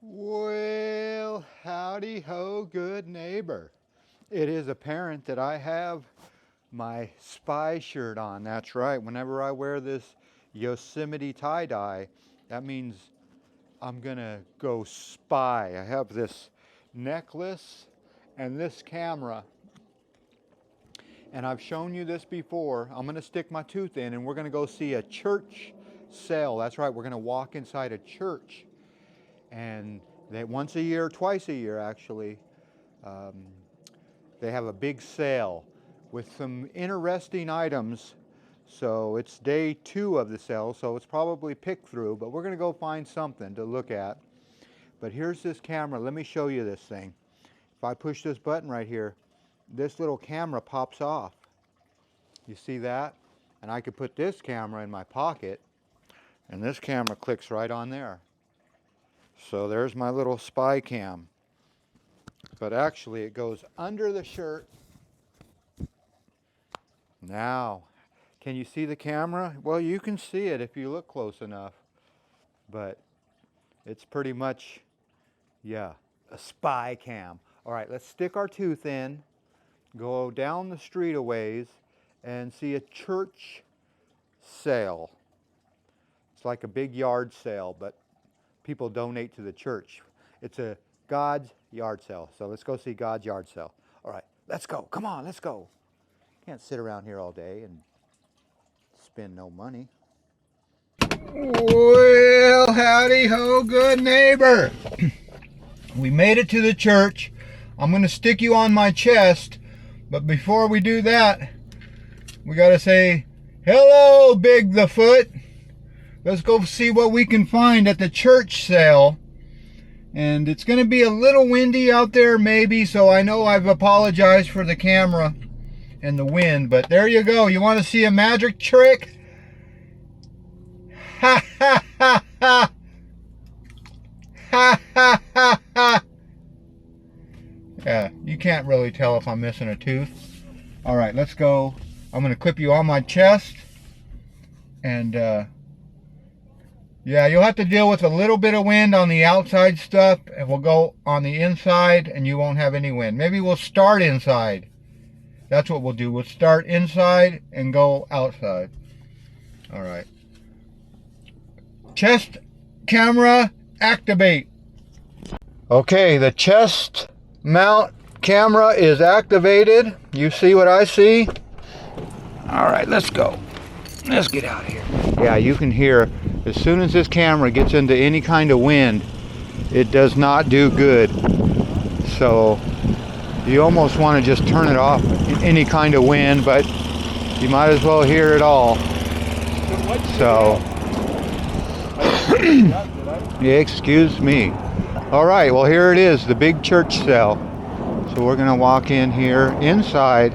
Well, howdy ho, good neighbor. It is apparent that I have my spy shirt on. That's right. Whenever I wear this Yosemite tie-dye, that means I'm gonna go spy. I have this necklace and this camera, and I've shown you this before. I'm gonna stick my tooth in and we're gonna go see a church sale. That's right, we're gonna walk inside a church. And they once a year, twice a year actually, they have a big sale with some interesting items. So it's day 2 of the sale, so it's probably pick through, but we're gonna go find something to look at. But here's this camera. Let me show you this thing. If I push this button right here, this little camera pops off. You see that? And I could put this camera in my pocket, and this camera clicks right on there. So there's my little spy cam. But actually it goes under the shirt. Now, can you see the camera? Well, you can see it if you look close enough. But it's pretty much, yeah, a spy cam. All right, let's stick our tooth in, go down the street a ways, and see a church sale. It's like a big yard sale, but people donate to the church. It's a God's yard sale. So let's go see God's yard sale. All right, let's go. Come on, let's go. Can't sit around here all day and spend no money. Well, howdy ho, good neighbor. We made it to the church. I'm going to stick you on my chest, but before we do that, we got to say, hello, Big the Foot. Let's go see what we can find at the church sale. And it's going to be a little windy out there maybe, so I know I've apologized for the camera and the wind, but there you go. You want to see a magic trick? Ha ha ha ha! Ha ha ha ha! Yeah, you can't really tell if I'm missing a tooth. All right, let's go. I'm going to clip you on my chest, and yeah, you'll have to deal with a little bit of wind on the outside stuff, and we'll go on the inside and you won't have any wind. Maybe we'll start inside. That's what we'll do. We'll start inside and go outside. All right. Chest camera activate. Okay, the chest mount camera is activated. You see what I see? All right, let's go. Let's get out of here. Yeah, you can hear as soon as this camera gets into any kind of wind, it does not do good. So you almost want to just turn it off in any kind of wind, but you might as well hear it all. So, yeah, excuse me. All right, well here it is, the big church sale. So we're going to walk in here inside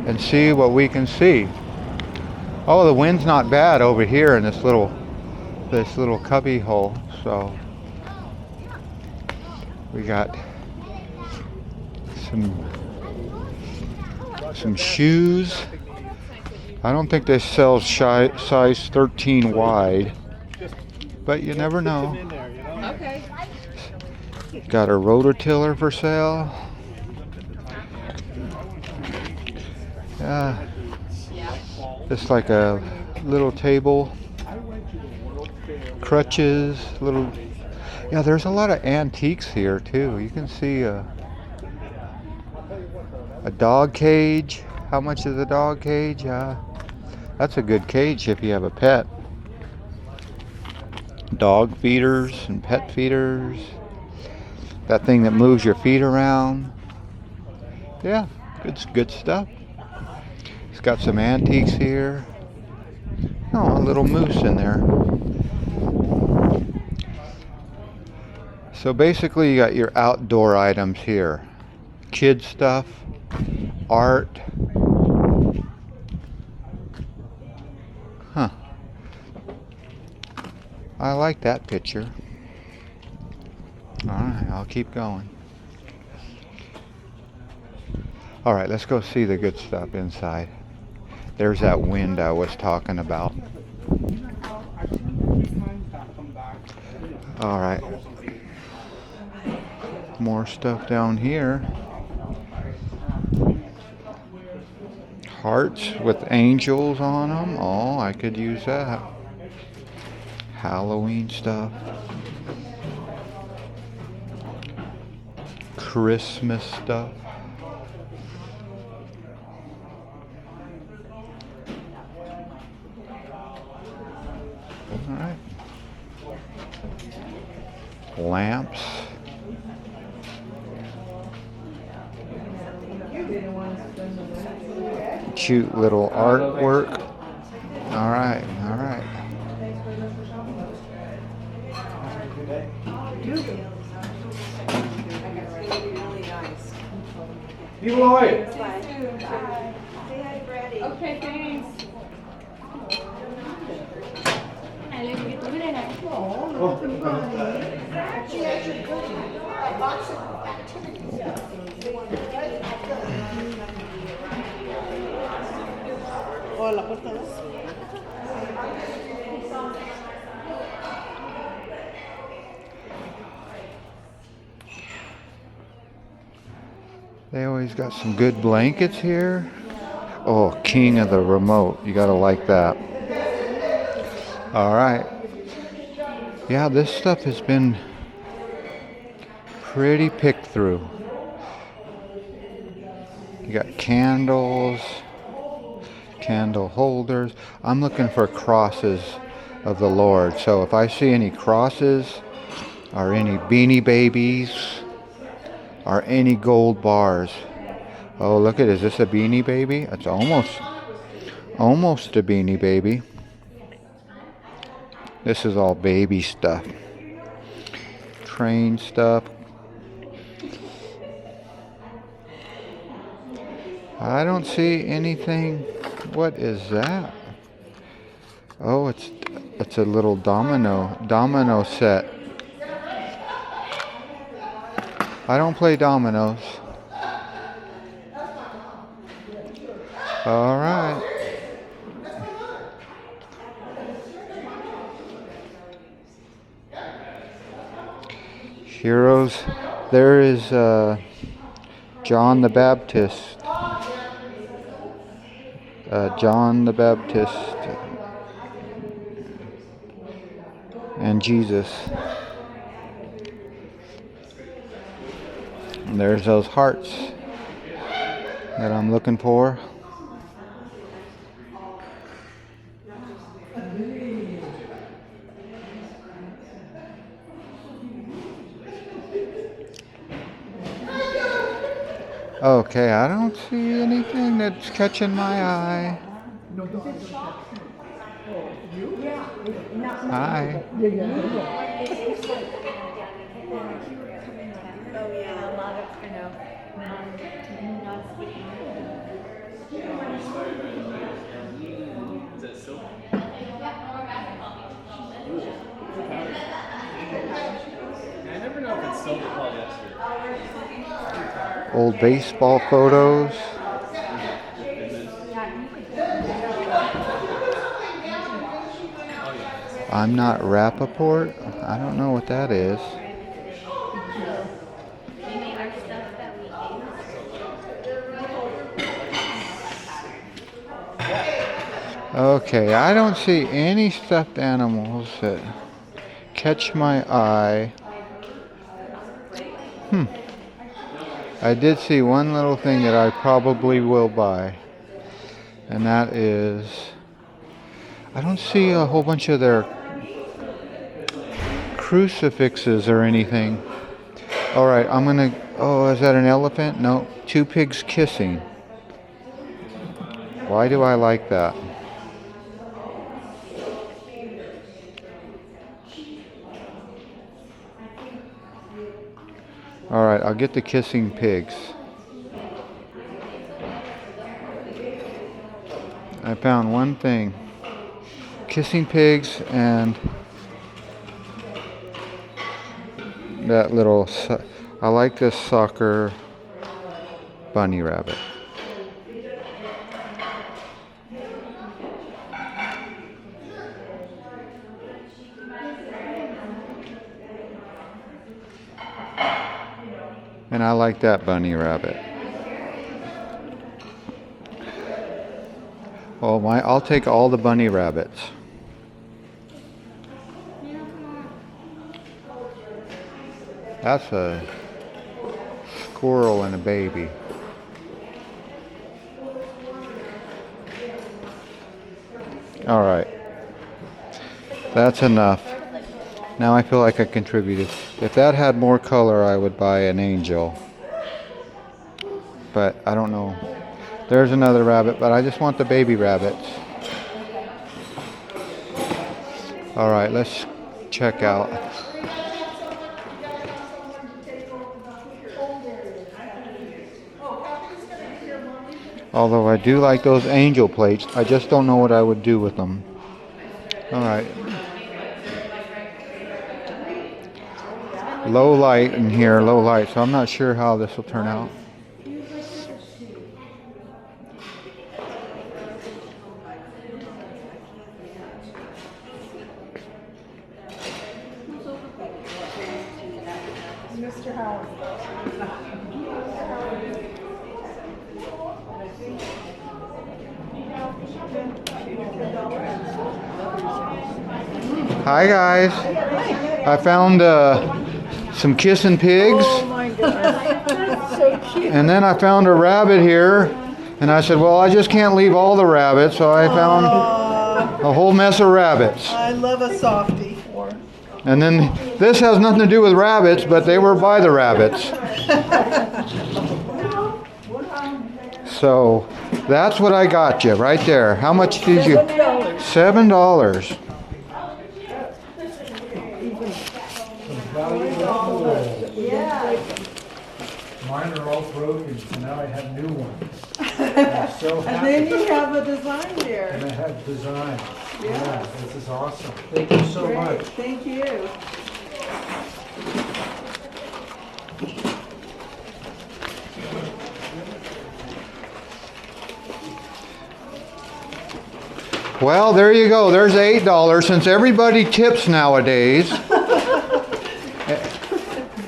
and see what we can see. Oh, the wind's not bad over here in this little cubby hole. So we got some shoes. I don't think they sell size 13 wide, but you never know. Got a rototiller for sale. Just like a little table, crutches, little. Yeah, there's a lot of antiques here too. You can see a dog cage. How much is a dog cage? That's a good cage if you have a pet. Dog feeders and pet feeders. That thing that moves your feet around. Yeah, good stuff. It's got some antiques here. Oh, a little moose in there. So basically you got your outdoor items here. Kid stuff, art. Huh. I like that picture. Alright, I'll keep going. Alright, let's go see the good stuff inside. There's that wind I was talking about. Alright. more stuff down here. Hearts with angels on them. Oh, I could use that. Halloween stuff. Christmas stuff. All right. Lamps. Cute little artwork. All right, all right. Eloy! Say hi to Brady. Okay, thanks. Alam mo, ito na lang. She actually cooked a box of activities. Hola, cortalas. They always got some good blankets here. Oh, king of the remote. You gotta like that. All right. Yeah, this stuff has been pretty picked through. You got candles, candle holders. I'm looking for crosses of the Lord. So if I see any crosses or any Beanie Babies or any gold bars. Oh, look at, is this a Beanie Baby? It's almost a Beanie Baby. This is all baby stuff. Train stuff. I don't see anything. What is that? Oh, it's a little domino set. I don't play dominoes. All right. Heroes. There is John the Baptist. John the Baptist and Jesus. And there's those hearts that I'm looking for. Okay, I don't see anything that's catching my eye. Hi. Oh, yeah, a lot of, I never know if it's silver polyester. Old baseball photos. I'm not Rappaport. I don't know what that is. Maybe our stuff that we use. Okay, I don't see any stuffed animals that catch my eye. I did see one little thing that I probably will buy. And that is, I don't see a whole bunch of their crucifixes or anything. All right, I'm gonna, oh, is that an elephant? No, two pigs kissing. Why do I like that? All right, I'll get the kissing pigs. I found one thing. Kissing pigs and that little, I like this soccer bunny rabbit. And I like that bunny rabbit. Oh my, I'll take all the bunny rabbits. That's a squirrel and a baby. All right. That's enough. Now I feel like I contributed. If that had more color, I would buy an angel. But I don't know. There's another rabbit, but I just want the baby rabbits. All right, let's check out. Although I do like those angel plates, I just don't know what I would do with them. All right. Low light in here, low light, so I'm not sure how this will turn out. Mr. Howard. Hi guys. I found some kissing pigs. Oh my gosh. So cute. And then I found a rabbit here. And I said, well, I just can't leave all the rabbits. So I found a whole mess of rabbits. I love a softie. And then this has nothing to do with rabbits, but they were by the rabbits. So that's what I got you right there. How much did you? $7. Mine are all broken, so now I have new ones. I'm so And happy. then you have a design there. And I have design. Yeah. Yeah, this is awesome. Thank you so Great. much. Thank you. Well, there you go. There's $8. Since everybody tips nowadays.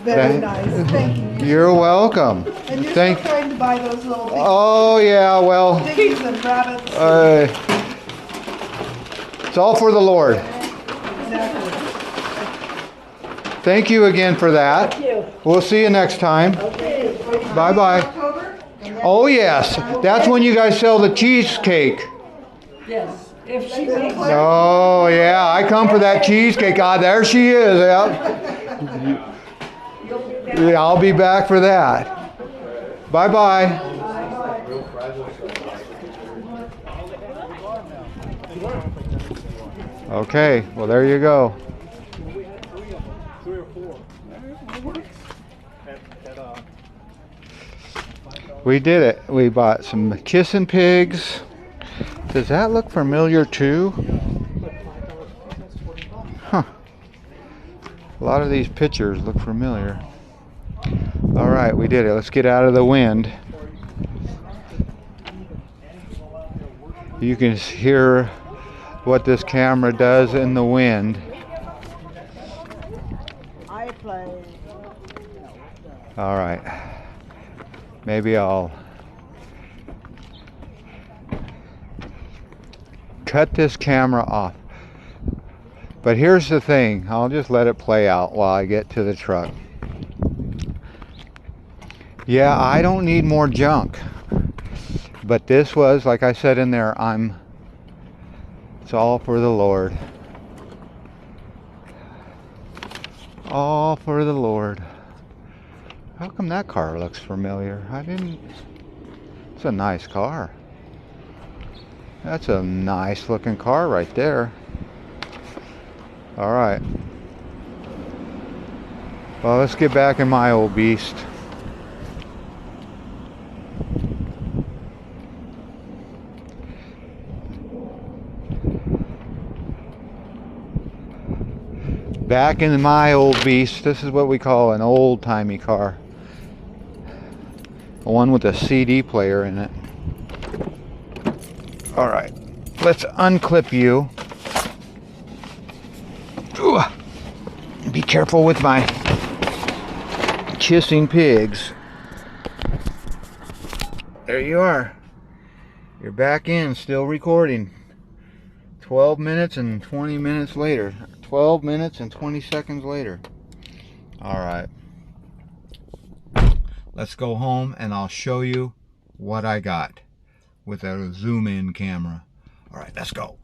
Very nice. Thank you. You're welcome. And you're Thank. still trying to buy those little Oh yeah, well, piggies and rabbits. it's all for the Lord. Exactly. Thank you again for that. We'll see you next time. Bye bye. October? Oh yes, that's when you guys sell the cheesecake. Yes. If she makes Oh yeah, I come for that cheesecake. Ah, there she is. Yeah. Yeah, I'll be back for that. Bye bye. Okay, well there you go. We did it. We bought some kissing pigs. Does that look familiar too? Huh. A lot of these pictures look familiar. All right, we did it. Let's get out of the wind. You can hear what this camera does in the wind. I play. All right. Maybe I'll cut this camera off. But here's the thing. I'll just let it play out while I get to the truck. Yeah, I don't need more junk. But this was, like I said in there, it's all for the Lord. All for the Lord. How come that car looks familiar? It's a nice car. That's a nice looking car right there. All right. Well, let's get back in my old beast. Back in my old beast. This is what we call an old-timey car. One with a CD player in it. All right, let's unclip you. Ooh. Be careful with my kissing pigs. There you are. You're back in, still recording. 12 minutes and 20 minutes later. 12 minutes and 20 seconds later. Alright. Let's go home and I'll show you what I got with a zoom in camera. Alright, let's go.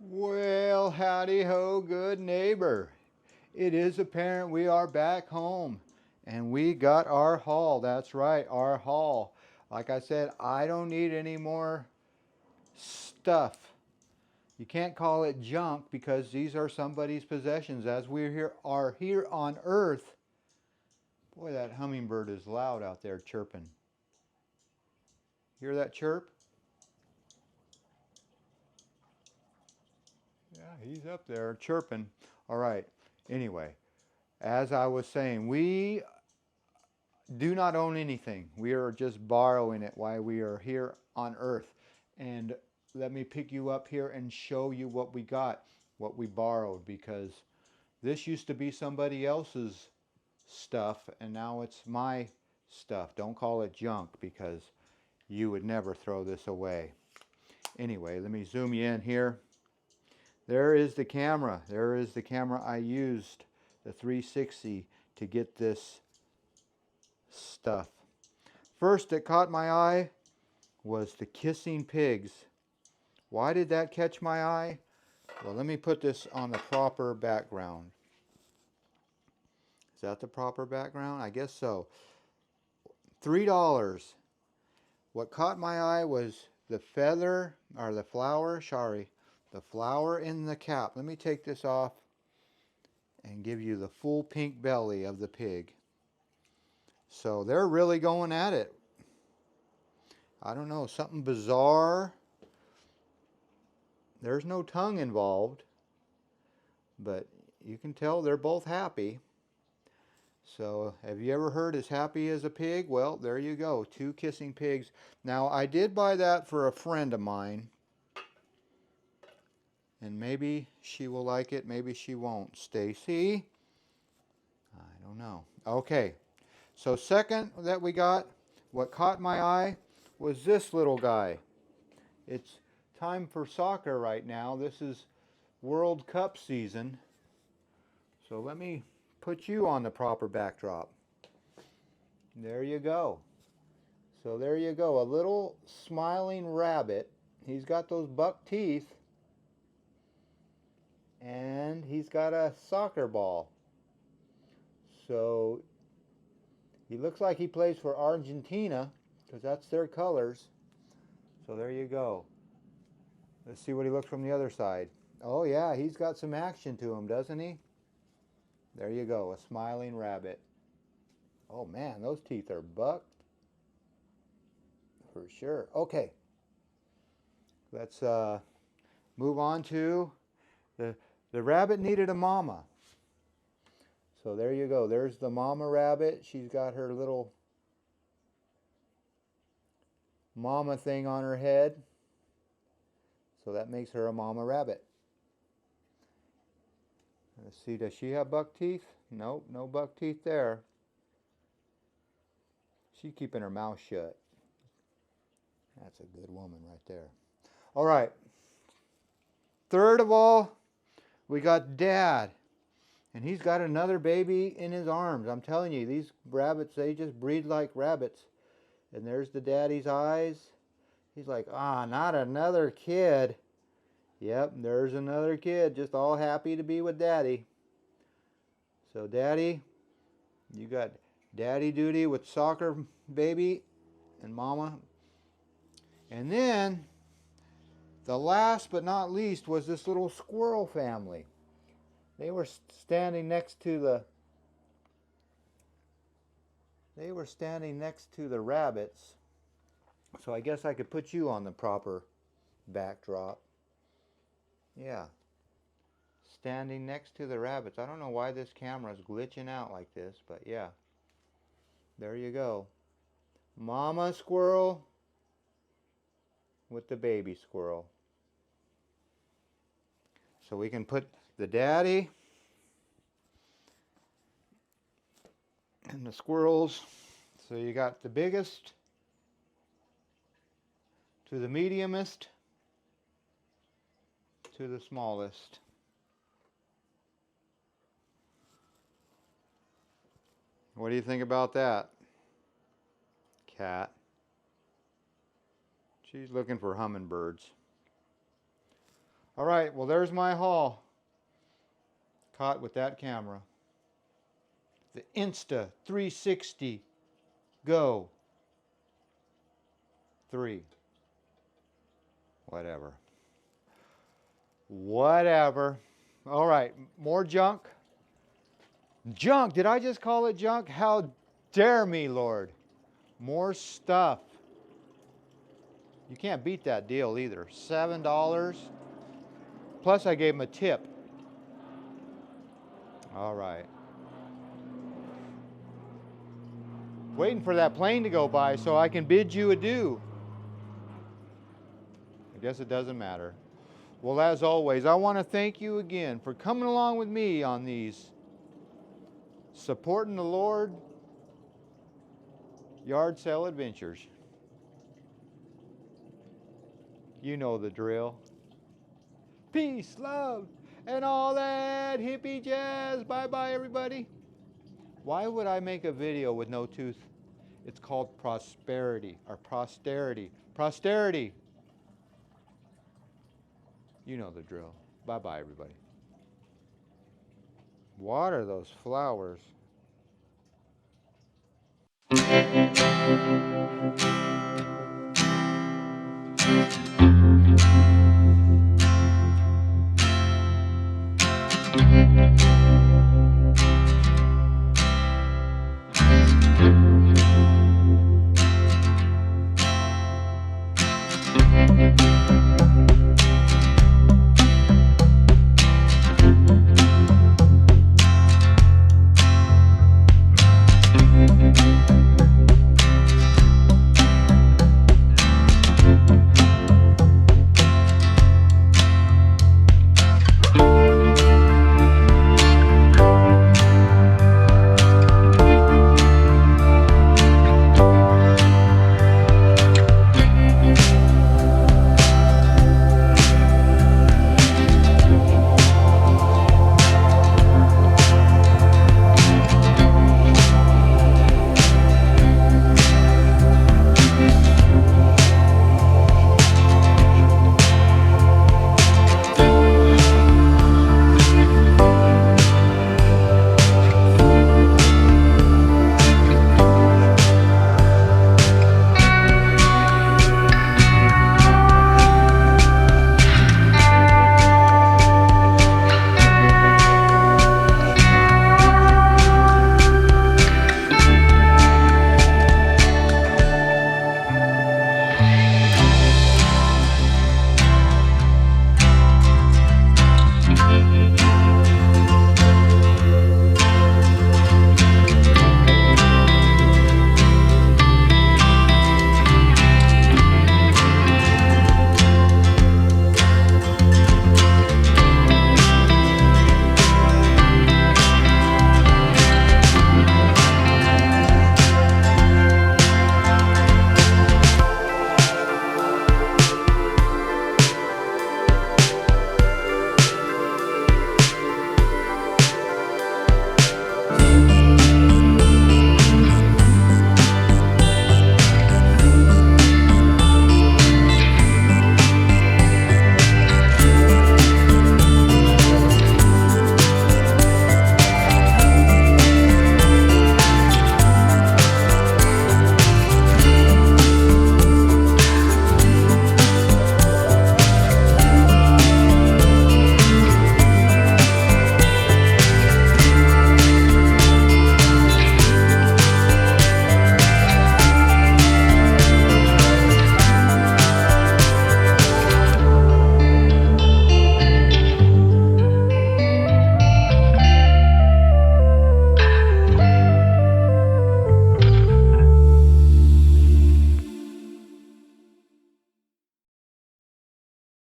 Well, howdy ho, good neighbor. It is apparent we are back home and we got our haul. That's right, our haul. Like I said, I don't need any more stuff. You can't call it junk because these are somebody's possessions. As we are here on Earth. Boy, that hummingbird is loud out there chirping. Hear that chirp? Yeah, he's up there chirping. All right. Anyway, as I was saying, we do not own anything. We are just borrowing it while we are here on Earth. And let me pick you up here and show you what we got, what we borrowed, because this used to be somebody else's stuff and now it's my stuff. Don't call it junk because you would never throw this away. Anyway, let me zoom you in here. There is the camera. There is the camera I used, the 360, to get this stuff. First that caught my eye was the kissing pigs. Why did that catch my eye? Well, let me put this on the proper background. Is that the proper background? I guess so. $3. What caught my eye was the feather, or the flower, sorry. The flower in the cap. Let me take this off and give you the full pink belly of the pig. So they're really going at it. I don't know, something bizarre. There's no tongue involved, but you can tell they're both happy. So have you ever heard as happy as a pig? Well, there you go, 2 kissing pigs. Now I did buy that for a friend of mine. And maybe she will like it, maybe she won't. Stacy? I don't know. Okay, so second that we got, what caught my eye was this little guy. It's time for soccer right now. This is World Cup season. So let me put you on the proper backdrop. There you go. So there you go, a little smiling rabbit. He's got those buck teeth. And he's got a soccer ball. So he looks like he plays for Argentina because that's their colors. So there you go. Let's see what he looks from the other side. Oh yeah, he's got some action to him, doesn't he? There you go, a smiling rabbit. Oh man, those teeth are bucked. For sure. Okay. Let's move on to the rabbit needed a mama. So there you go. There's the mama rabbit. She's got her little mama thing on her head. So that makes her a mama rabbit. Let's see, does she have buck teeth? Nope, no buck teeth there. She's keeping her mouth shut. That's a good woman right there. All right. Third of all, we got Dad. And he's got another baby in his arms. I'm telling you, these rabbits, they just breed like rabbits. And there's the daddy's eyes. He's like, not another kid. Yep, there's another kid, just all happy to be with Daddy. So Daddy, you got daddy duty with soccer baby and mama. And then, the last but not least was this little squirrel family. They were standing next to the rabbits. So I guess I could put you on the proper backdrop. Yeah. Standing next to the rabbits. I don't know why this camera is glitching out like this, but yeah. There you go. Mama squirrel with the baby squirrel. So we can put the daddy and the squirrels. So you got the biggest to the mediumest to the smallest. What do you think about that? Cat. She's looking for hummingbirds. All right, well, there's my haul. Caught with that camera. The Insta 360 Go 3. Whatever. Whatever. All right, more junk. Junk. Did I just call it junk? How dare me, Lord. More stuff. You can't beat that deal either. $7. Plus I gave him a tip. All right. Waiting for that plane to go by so I can bid you adieu. I guess it doesn't matter. Well, as always, I want to thank you again for coming along with me on these Supporting the Lord yard sale adventures. You know the drill. Peace, love, and all that hippie jazz. Bye-bye, everybody. Why would I make a video with no tooth? It's called prosperity or posterity. Posterity. You know the drill. Bye-bye, everybody. What are those flowers?